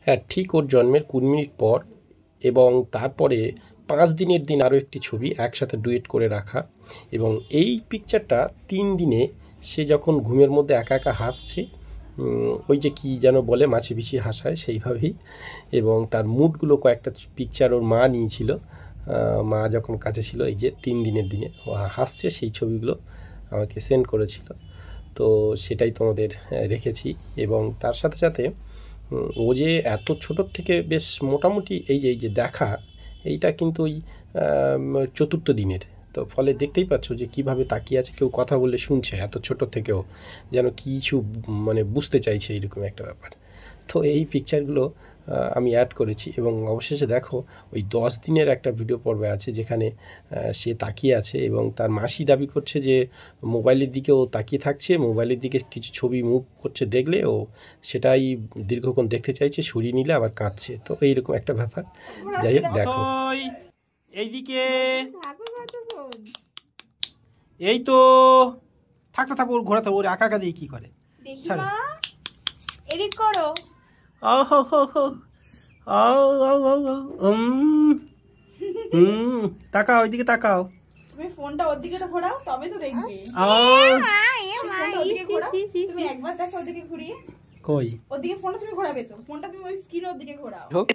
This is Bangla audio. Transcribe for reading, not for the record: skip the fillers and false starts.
হ্যাঁ, ঠিক ওর জন্মের 20 মিনিট পর এবং তারপরে 5 দিনের দিন আরও একটি ছবি একসাথে ডুয়েট করে রাখা। এবং এই পিকচারটা 3 দিনে সে যখন ঘুমের মধ্যে একা একা হাসছে, ওই যে কী যেন বলে মাছি পিছি হাসায় সেইভাবেই। এবং তার মুডগুলো কয়েকটা পিকচার ওর মা নিয়েছিল, মা যখন কাছে ছিল, এই যে 3 দিনের দিনে ও হাসছে সেই ছবিগুলো আমাকে সেন্ড করেছিল। তো সেটাই তোমাদের রেখেছি। এবং তার সাথে সাথে ও যে এত ছোটোর থেকে বেশ মোটামুটি এই যে দেখা, এইটা কিন্তু ওই চতুর্থ দিনের। তো ফলে দেখতেই পাচ্ছ যে কীভাবে তাকিয়ে আছে, কেউ কথা বললে শুনছে এত ছোটো থেকেও, যেন কিছু মানে বুঝতে চাইছে এইরকম একটা ব্যাপার। তো এই পিকচারগুলো আমি অ্যাড করেছি। এবং অবশেষে দেখো ওই 10 দিনের একটা ভিডিও পর্বে আছে যেখানে সে তাকিয়ে আছে এবং তার মাসি দাবি করছে যে মোবাইলের দিকে ও তাকিয়ে থাকছে, মোবাইলের দিকে কিছু ছবি মুভ করছে দেখলে ও সেটাই দীর্ঘক্ষণ দেখতে চাইছে, সরিয়ে নিলে আবার কাঁদছে। তো এইরকম একটা ব্যাপার। যাই হোক, দেখো এইদিকে, এই তো থাকতে থাকো, ওর ঘোরাতে, ওর একা একা দিয়ে কি করে, এডিট করো। তাকাও, ওইদিকে তাকাও, তুমি ফোনটা ওর দিকে তো ঘোরাও, তবে তো দেখবে। তুমি একবার দেখো ওদিকে ঘুরিয়ে, কই ওদিকে ফোনটা তুমি ঘোরাবে তো, ফোনটা তুমি ওই স্ক্রিন ওর দিকে ঘোরাও। হোক